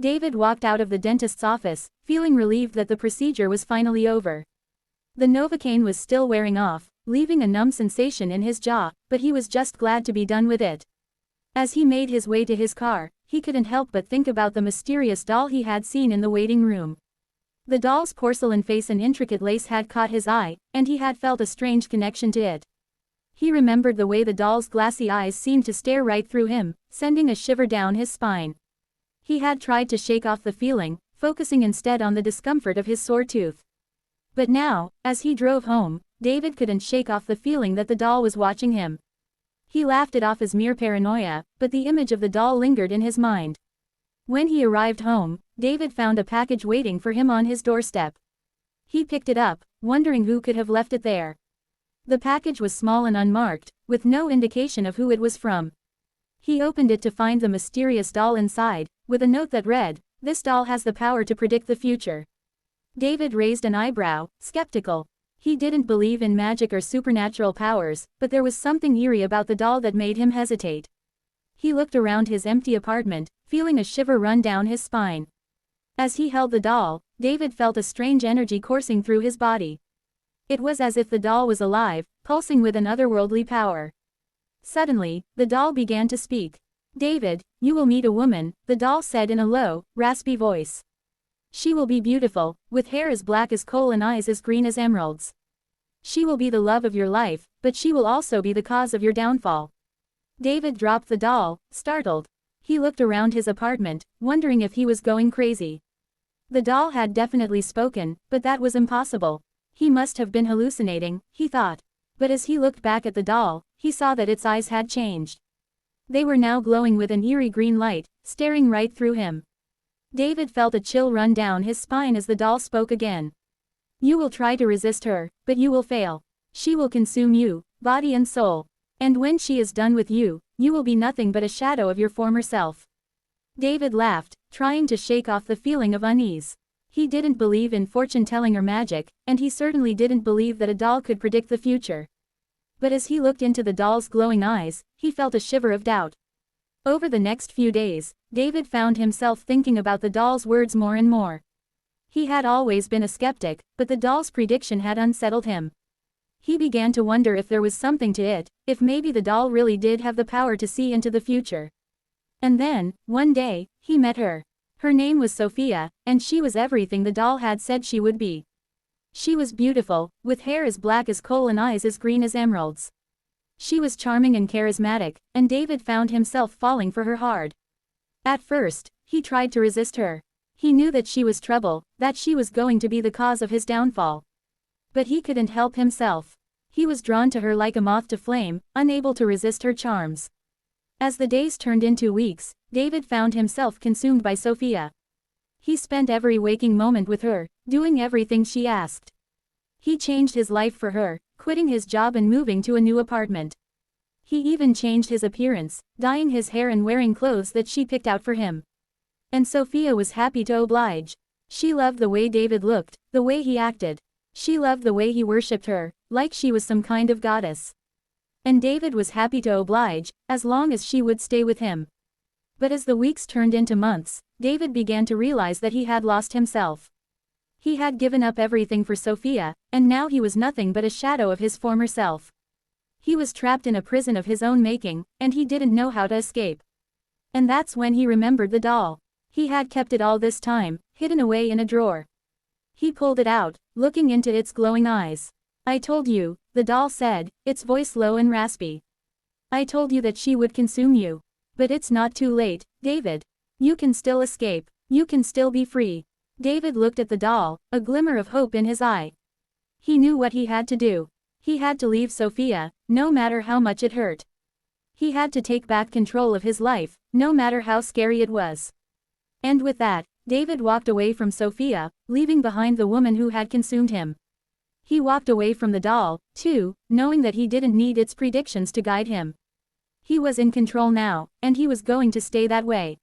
David walked out of the dentist's office, feeling relieved that the procedure was finally over. The Novocaine was still wearing off, leaving a numb sensation in his jaw, but he was just glad to be done with it. As he made his way to his car, he couldn't help but think about the mysterious doll he had seen in the waiting room. The doll's porcelain face and intricate lace had caught his eye, and he had felt a strange connection to it. He remembered the way the doll's glassy eyes seemed to stare right through him, sending a shiver down his spine. He had tried to shake off the feeling, focusing instead on the discomfort of his sore tooth. But now, as he drove home, David couldn't shake off the feeling that the doll was watching him. He laughed it off as mere paranoia, but the image of the doll lingered in his mind. When he arrived home, David found a package waiting for him on his doorstep. He picked it up, wondering who could have left it there. The package was small and unmarked, with no indication of who it was from. He opened it to find the mysterious doll inside, with a note that read, "This doll has the power to predict the future." David raised an eyebrow, skeptical. He didn't believe in magic or supernatural powers, but there was something eerie about the doll that made him hesitate. He looked around his empty apartment, feeling a shiver run down his spine. As he held the doll, David felt a strange energy coursing through his body. It was as if the doll was alive, pulsing with an otherworldly power. Suddenly, the doll began to speak. "David, you will meet a woman," the doll said in a low, raspy voice. "She will be beautiful, with hair as black as coal and eyes as green as emeralds. She will be the love of your life, but she will also be the cause of your downfall." David dropped the doll, startled. He looked around his apartment, wondering if he was going crazy. The doll had definitely spoken, but that was impossible. He must have been hallucinating, he thought. But as he looked back at the doll, he saw that its eyes had changed. They were now glowing with an eerie green light, staring right through him. David felt a chill run down his spine as the doll spoke again. "You will try to resist her, but you will fail. She will consume you, body and soul. And when she is done with you, you will be nothing but a shadow of your former self." David laughed, trying to shake off the feeling of unease. He didn't believe in fortune-telling or magic, and he certainly didn't believe that a doll could predict the future. But as he looked into the doll's glowing eyes, he felt a shiver of doubt. Over the next few days, David found himself thinking about the doll's words more and more. He had always been a skeptic, but the doll's prediction had unsettled him. He began to wonder if there was something to it, if maybe the doll really did have the power to see into the future. And then, one day, he met her. Her name was Sophia, and she was everything the doll had said she would be. She was beautiful, with hair as black as coal and eyes as green as emeralds. She was charming and charismatic, and David found himself falling for her hard. At first, he tried to resist her. He knew that she was trouble, that she was going to be the cause of his downfall. But he couldn't help himself. He was drawn to her like a moth to flame, unable to resist her charms. As the days turned into weeks, David found himself consumed by Sophia. He spent every waking moment with her, doing everything she asked. He changed his life for her, quitting his job and moving to a new apartment. He even changed his appearance, dyeing his hair and wearing clothes that she picked out for him. And Sophia was happy to oblige. She loved the way David looked, the way he acted. She loved the way he worshipped her, like she was some kind of goddess. And David was happy to oblige, as long as she would stay with him. But as the weeks turned into months, David began to realize that he had lost himself. He had given up everything for Sophia, and now he was nothing but a shadow of his former self. He was trapped in a prison of his own making, and he didn't know how to escape. And that's when he remembered the doll. He had kept it all this time, hidden away in a drawer. He pulled it out, looking into its glowing eyes. "I told you," the doll said, its voice low and raspy. "I told you that she would consume you. But it's not too late, David. You can still escape. You can still be free." David looked at the doll, a glimmer of hope in his eye. He knew what he had to do. He had to leave Sophia, no matter how much it hurt. He had to take back control of his life, no matter how scary it was. And with that, David walked away from Sophia, leaving behind the woman who had consumed him. He walked away from the doll, too, knowing that he didn't need its predictions to guide him. He was in control now, and he was going to stay that way.